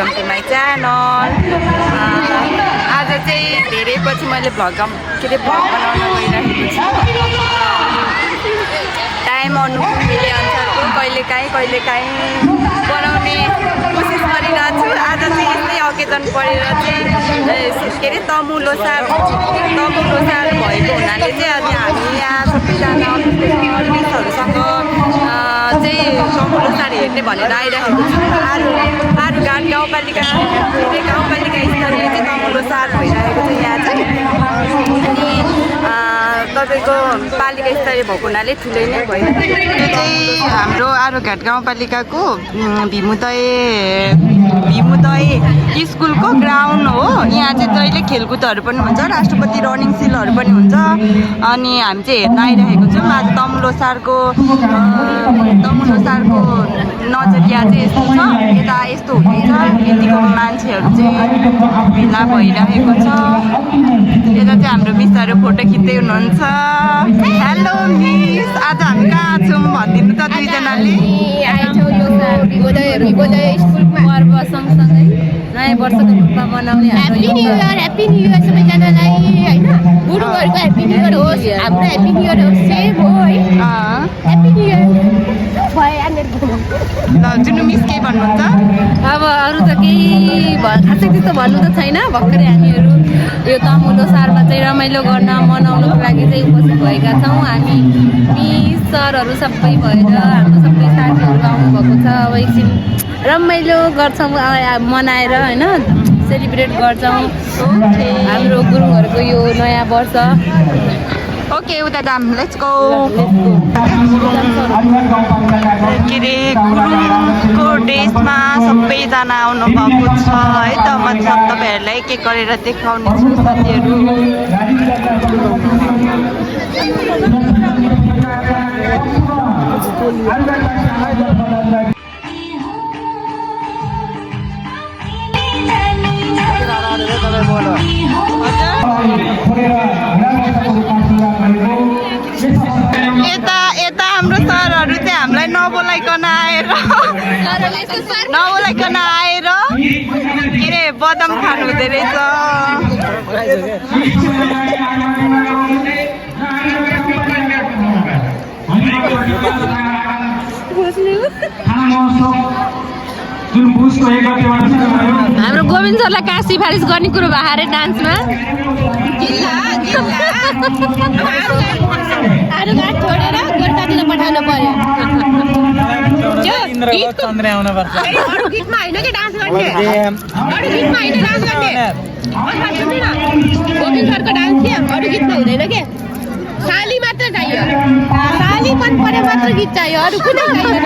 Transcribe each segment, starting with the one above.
Welcome to my channel. आज चाहिँ धेरै पछि मैले भ्लग बनाउन गइरहेको छु। टाइम अनुकूल मिले अनुसारको कहिलेकाहीँ बनाउने कोसिस गरिरहेको छु। आज चाहिँ यस्तै अकेजन परेर चाहिँ के अरे तमु लोसार भएको हुनाले चाहिँ अनि हामी यहाँ सबैजना अफिसहरूसँग चाहिँ तमु लोसार हेर्ने भनेर आइरहेको छु। आरुघाट गाउँपालिका स्तरीय चाहिँ तमु लोसार भइरहेको छ यहाँ चाहिँ। अनि तपाईँको पालिका स्तरीय भएको हुनाले ठुलै नै भइरहेको छ। यो चाहिँ हाम्रो आरुघाट गाउँपालिकाको भीमुदय स्कुलको ग्राउन्ड हो। यहाँ चाहिँ जहिले खेलकुदहरू पनि हुन्छ, राष्ट्रपति रनिङ सिलहरू पनि हुन्छ। अनि हामी चाहिँ हेर्न आइरहेको छौँ। आज तमु लोसारको नजरिया चाहिँ यस्तो छ, यता यस्तो हुँदैछ। यतिको मान्छेहरू चाहिँ भेला भइरहेको छ। यता चाहिँ हाम्रो मिसहरू फोटो खिच्दै हुनुहुन्छ। हेलो मिस, आज हामी कहाँ छौँ भनिदिनु त दुईजनाले। पर्व सँगसँगै नयाँ वर्षको रूपमा मनाउने ह्याप्पी न्यू इयर सबैजनालाई होइन। गुरुङहरूको ह्याप्पी न्यू इयर होस्, हाम्रो ह्याप्पी न्यू इयर होस्, सेम हो है। ह्याप्पी न्यू इयर ल जुनु मिस के भन्नुहुन्छ? अब अरू त केही खासै त्यस्तो भन्नु त छैन। भर्खरै हामीहरू यो तमु लोसारमा चाहिँ रमाइलो गर्न मनाउनुको लागि चाहिँ उपस्थित भएका छौँ। हामी मिस सरहरू सबै भएर हाम्रो सबै साथीहरू आउनुभएको छ। अब एकछिन रमाइलो गर्छौँ मनाएर होइन, सेलिब्रेट गर्छौँ हाम्रो गुरुङहरूको यो नयाँ वर्ष। ओके उता जाम, लेट्स गो। के अरे गुरुङको ड्रेसमा सबैजना आउनु भएको छ है त। म सब तपाईँहरूलाई के गरेर देखाउने छु साथीहरू। यता हाम्रो सरहरू चाहिँ हामीलाई नबोलाइकन आएर के अरे बदाम खानु हुँदो रहेछ। हाम्रो गोविन्द सरलाई कहाँ सिफारिस गर्ने कुरो भयो अरे डान्समा। आरुघाट छोडेर गोर्खातिर पठाउनु पर्यो। अरू गीतमा होइन कि डान्स गर्ने, अरू गीतमा होइन डान्स गर्ने। गोविन्द सरको डान्स थियो, अरू गीतमा हुँदैन के। साली मात्र चाहियो, साली मन परे मात्र गीत चाहियो, अरू कुनै चाहिएन।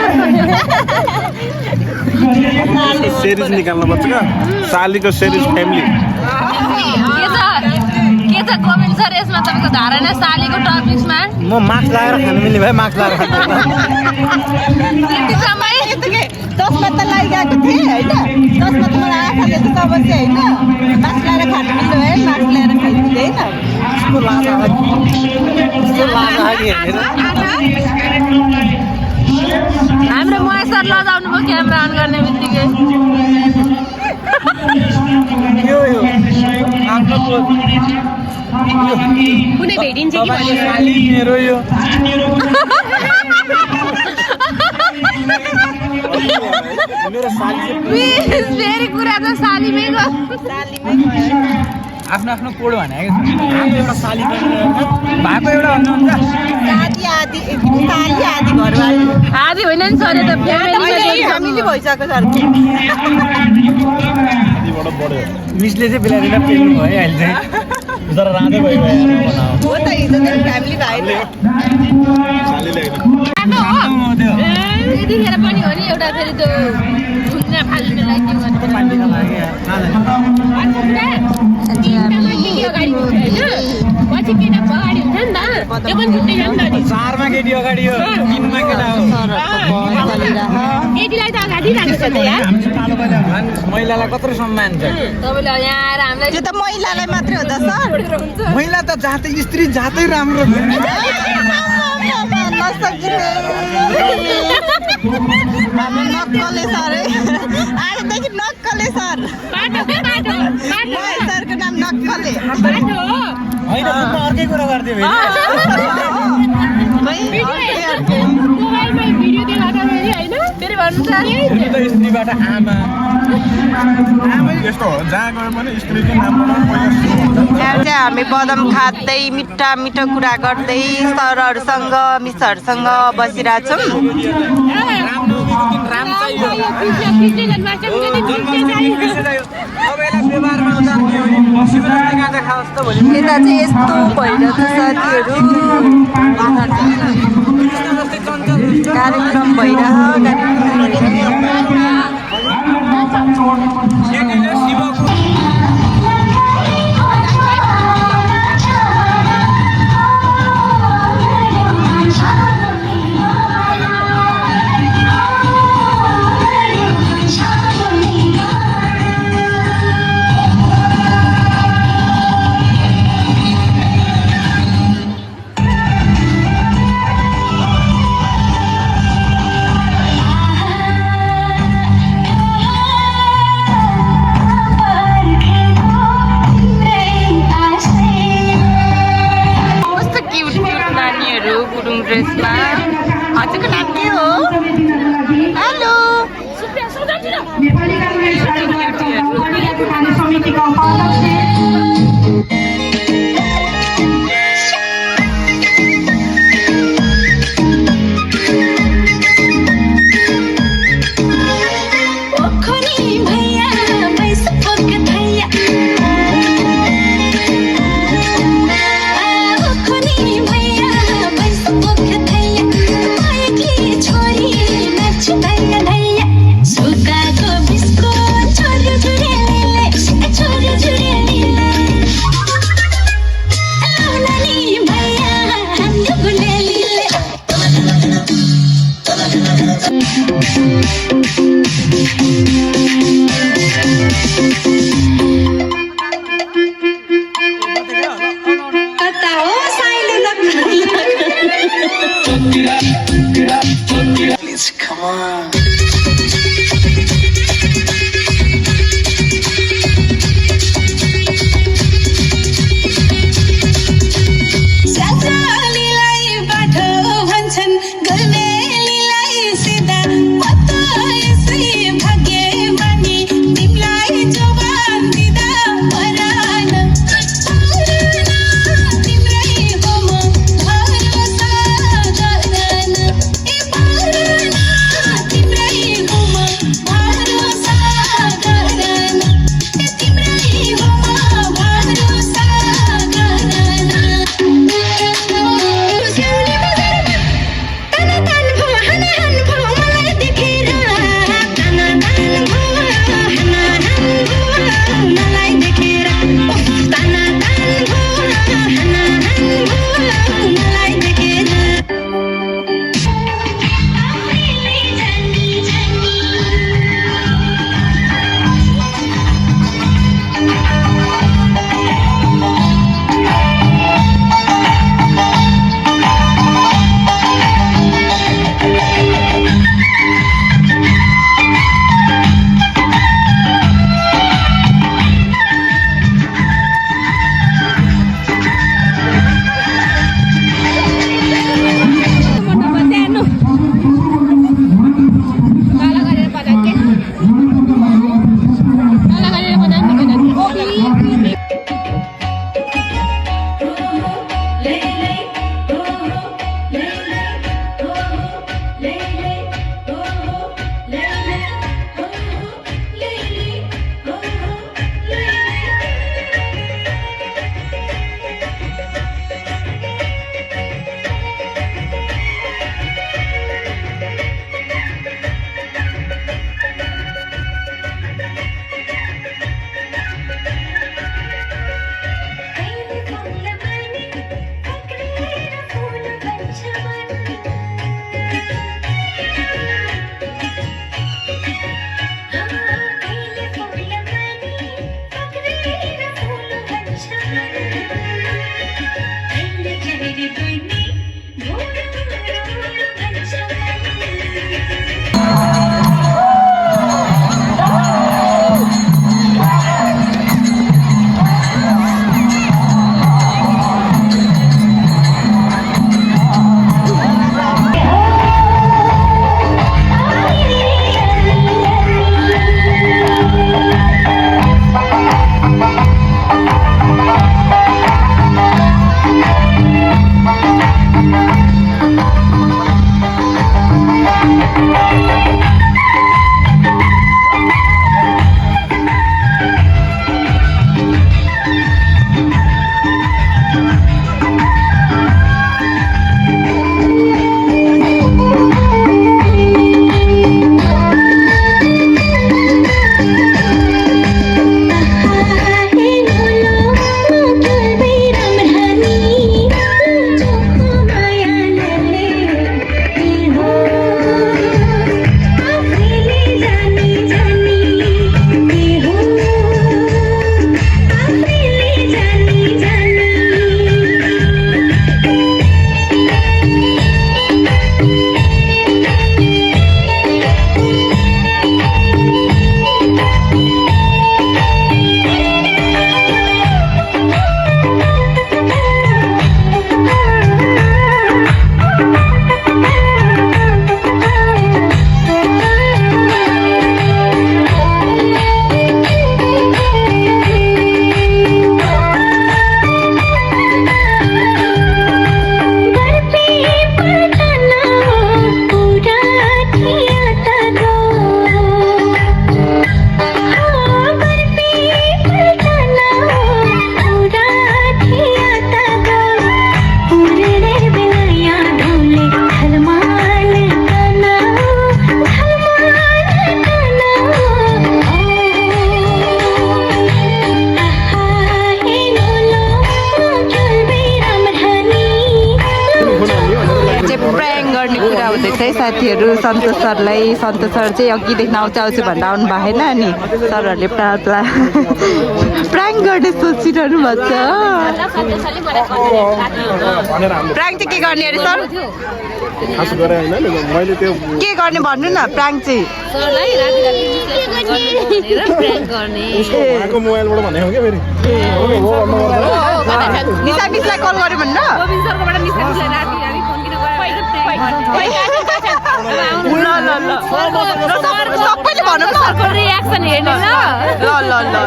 सेरिज निकाल्नु पर्छ क्या, सालीको सेरिज फ्यामिली। के छ गोविन्द सर यसमा तपाईँको धारणा सालीको टपिक्समा? म मास्क लगाएर खानु मिल्ने भए मास्क लगाएर खानु। त्यति समय 10मा त लागिरहेको थिएँ होइन, 10मा त मलाई आँखा जस्तो समस्या होइन। मास्क लगाएर खानु मिल्ने भए मास्क लगाएर खानु मिल्दैन। हाम्रो मोया सर लजाउनु भयो क्यामेरा अन गर्ने बित्तिकै। कुनै भेटिन्छ कि मेरो यो फेरि कुरा त सालीमै गयो। आफ्नो आफ्नो कोड भनेको एउटा साली भएको एउटा भन्नुहुन्छ आधी होइन नि सर, त फ्यामिली भइसक्यो सर। मिसले चाहिँ बेला बेला पेल्नु भयो अहिले चाहिँ, तर रातै भयो हो त हिजो चाहिँ फ्यामिली भएन। यतिखेर पनि हो नि एउटा फेरि त्यो घुम्न फाल्ने लागि अगाडि हुन्छ होइन, पछि केटा अगाडि हुन्छ नि त, त्यो पनि छुट्टै छ नि त। 4मा केटी अगाडि हो, 3मा केटा हो। केटीलाई त अगाडि राख्नु छ त यार। महिलालाई कत्रो सम्मान छ। तपाईँले यहाँ आएर हामीलाई त्यो त महिलालाई मात्रै हो त सर। महिला त जातै स्त्री जातै राम्रो। नसकिने हाम्रो नक्कले सर है। आजदेखि नक्कले सर सरको नाम नक्कले होइन अर्कै कुरा गरिदियो स्त्रीबाट आमा यस्तो हो जहाँ गए पनि स्त्रीको नामबाट यहाँ चाहिँ हामी बदाम खाँदै मिठा मिठो कुरा गर्दै सरहरूसँग मिसहरूसँग बसिरहेछौँ यता चाहिँ यस्तो भइरहेछ साथीहरू कार्यक्रम ड्रेसमा हजुरको नाम के हो हेलो Please come on. साथीहरू सन्तोष सरलाई सन्तोष सर चाहिँ अघिदेखि आउँछु भनेर आउनु भएन नि सरहरूले प्राङ्क गर्ने सोचिरहनु भएको छ प्राङ्क चाहिँ के गर्ने अरे सर के गर्ने भन्नु न प्राङ्क चाहिँ निशा मिसलाई कल गर्यो भन्नु सबैले भनौँ न रियाक्सन हेर्नु ल ल ल ल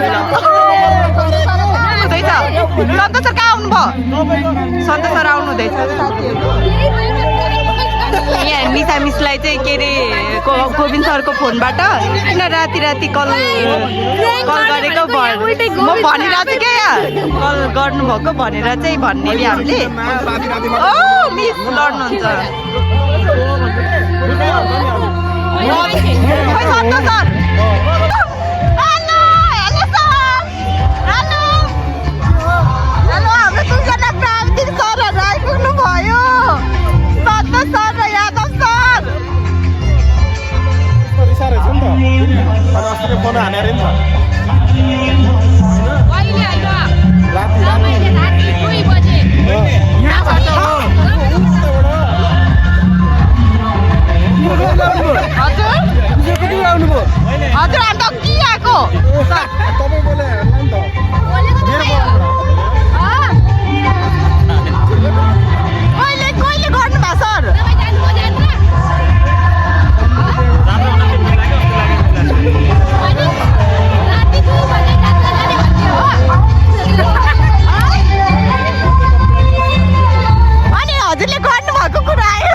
हुँदैछ सन्तोष सर कहाँ आउनुभयो सन्तोष सर आउनु हुँदैछ यहाँ निशा मिसलाई चाहिँ के अरे गोविन्द सरको फोनबाट किन राति राति कल गरेको म भनिरहेको छु क्या यहाँ कल गर्नुभएको भनेर चाहिँ भन्ने नि हामीले ओ मिस लड्नुहुन्छ सन्तोष सर हाम्रो दुईजना प्राविधिक सरहरू आइपुग्नु भयो सन्तोष सर र यादव हजुर अन्त के आएको कहिले गर्नु भयो सर अनि हजुरले गर्नुभएको कुरा आयो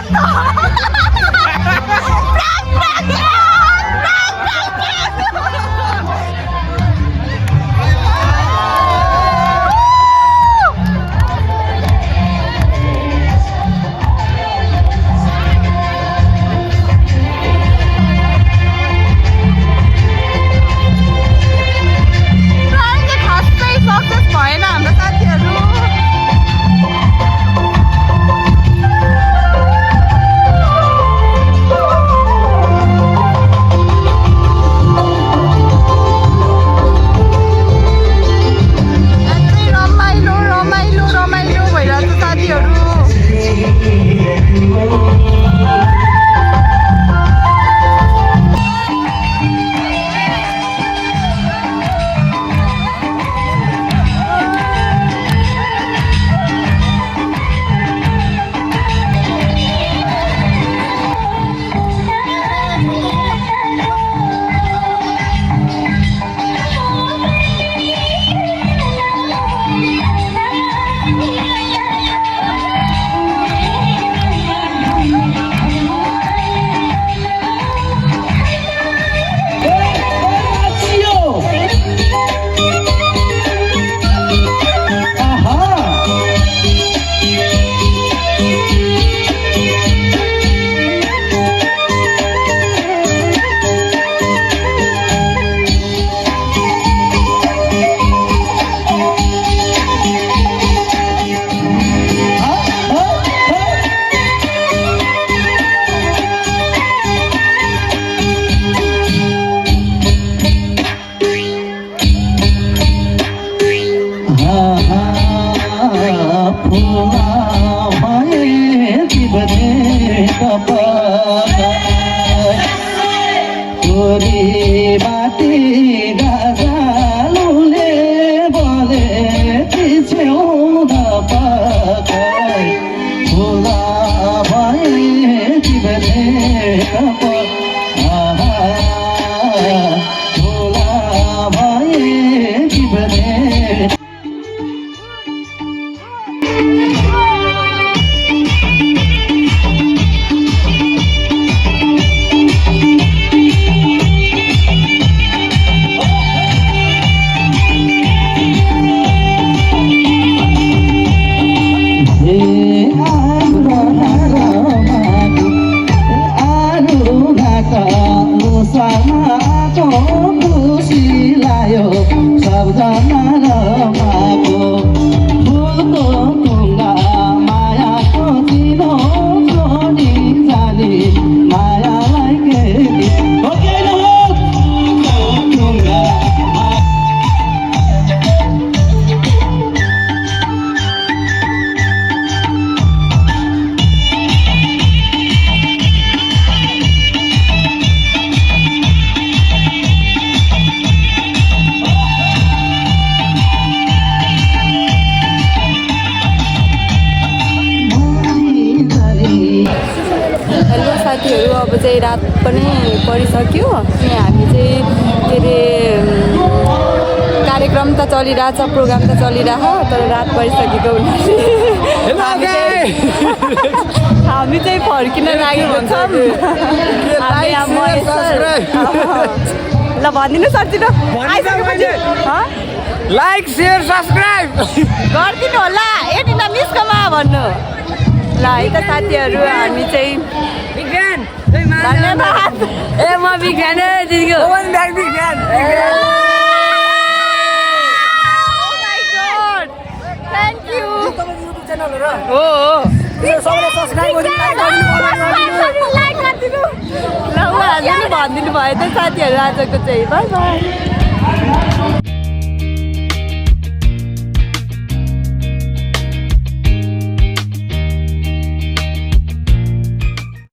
छोरी माथि गाजालुले बोले छेउदा पकाइ भुला भए तिमीले भुला भए तिमीले हेलो साथीहरू, अब चाहिँ रात पनि परिसक्यो अनि हामी चाहिँ के अरे कार्यक्रम त चलिरहेछ, प्रोग्राम त चलिरहेछ, तर रात परिसकेको हुनाले हामी चाहिँ फर्किन लागेको छौँ। ल भनिदिनु सक्दिनँ आइसकेपछि लाइक शेयर सब्सक्राइब गरिदिनु होला यति नमिस्कमा भन्नु ल है त साथीहरू। हामी चाहिँ धन्यवाद। ए म बिग्यान दिदीको थ्याङ्क यू। हो ल उहाँहरूले पनि भनिदिनु भयो त साथीहरू आजको चाहिँ बाई बाई।